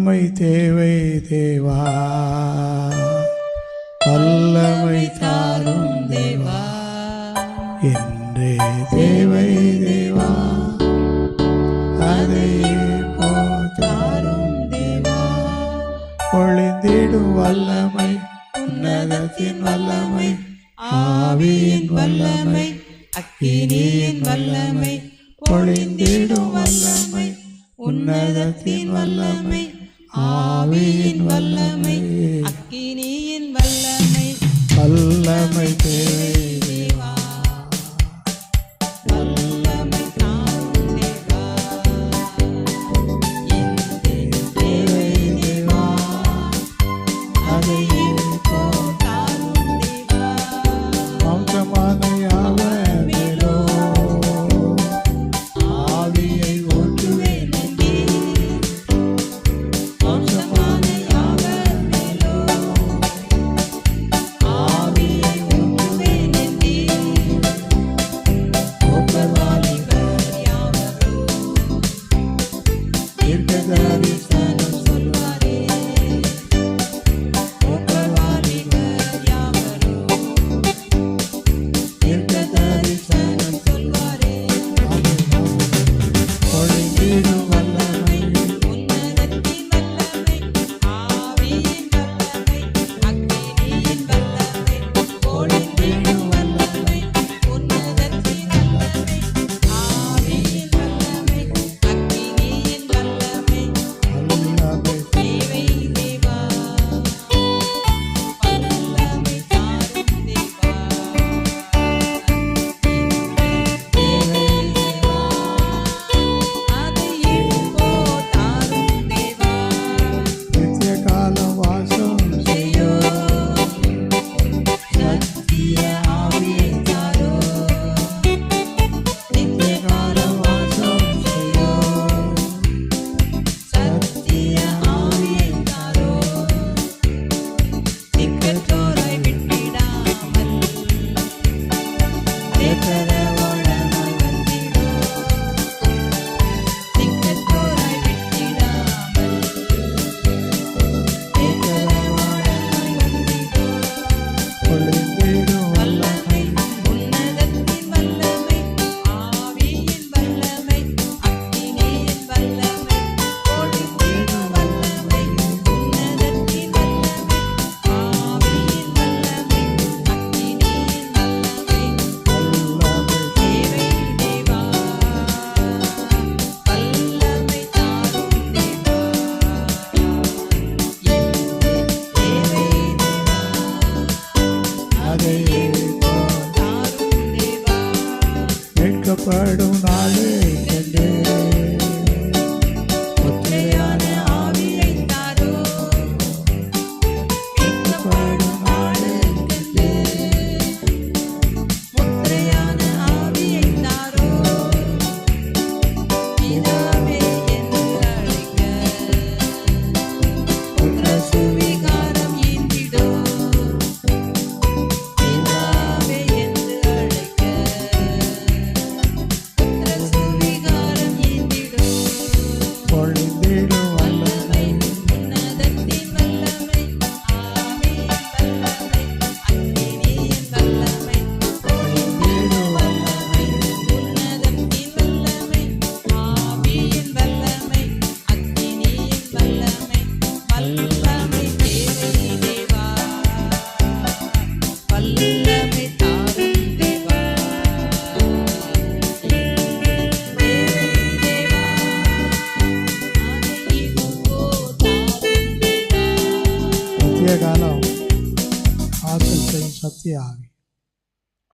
வல்லமை தேவை தேவா, வல்லமை தாரும் தேவா, என்றே தேவை தேவா, அதை தாரும் தேவா. பொழிந்திடும் வல்லமை, உன்னதத்தின் வல்லமை, ஆவியின் வல்லமை, அக்கினியின் வல்லமை, பொழிந்திடும் வல்லமை, உன்னதத்தின் வல்லமை, ஆவியின் வல்லமை, அக்கினியின் வல்லமை, வல்லமை தேவை தேவா, வல்லமை தாரும் தேவா, என்றே தேவை தேவா, அதை தாரும் தேவா. வம்சமான யாவர் மேலோ ஆவியை ஊற்றுவேன் என்றே, வம்சமான யாவர் மேலோ ஆவியை ஊற்றுவேன் என்றே, ஒப்பர்வாலிபர் யாவரோ தீர்க்கதரிசனம் சொல்வாரே, ஒப்பர்வாலிபர் யாவரோ தீர்க்கதரிசனம் சொல்வாரே. பொழிந்திடும் வல்லமை, உன்னதத்தின் வல்லமை, ஆவியின் வல்லமை, அக்கினியின் வல்லமை, பொழிந்திடும் வல்லமை, உன்னதத்தின் வல்லமை, ஆவியின் வல்லமை, அக்கினியின் வல்லமை, வல்லமை தேவை தேவா, வல்லமை தாரும் தேவா, தேவை தேவா, அதை இப்போ தாரும் தேவா. நித்திய காலம் வாசம் செய்யோ சத்திய ஆவியை தாரோ, நித்திய காலம் வாசம் செய்யோ சத்திய ஆவியை தாரோ, திக்கற்றோரை விட்டிடாமல் தேற்றரவோடமாய் வந்திடோ, திக்கற்றோரை விட்டிடாமல் தேற்றரவோடமாய் வந்திடோ. பொழிந்திடும் வல்லமை, உன்னதத்தின் வல்லமை, ஆவியின் வல்லமை, அக்கினியின் வல்லமை, பொழிந்திடும் வல்லமை, உன்னதத்தின் வல்லமை, ஆவியின் வல்லமை, அக்கினியின் வல்லமை, வல்லமை தேவை தேவா, வல்லமை தாரும் தேவா, என்றே தேவை தேவா, அதை தாரும் தேவா. கேட்கப்படும் நாளே என்று முத்திரையான ஆவியை தாரோ, கேட்கப்படும் நாளுக்கென்று முத்திரையான ஆவியை தாரோ, பிதாவே என்று அழைக்க புத்திர சுவிகாரம் ஈந்திடோ, பிதாவே என்று அழைக்க புத்திர சுவிகாரம் ஈந்திடோ. பொழிந்திடும் வல்லமை, உன்னதத்தின் வல்லமை, ஆவியின் வல்லமை, அக்கினியின் வல்லமை, பொழிந்திடும் வல்லமை, உன்னதத்தின் வல்லமை, ஆவியின் வல்லமை, அக்கினியின் வல்லமை, வல்லமை தேவை தேவா, வல்லமை தாரும் தேவா, தேவை தேவா, அதை இப்போ தாரும் தேவா. நித்திய காலம் ஆசை செய்யும் சத்திய ஆவி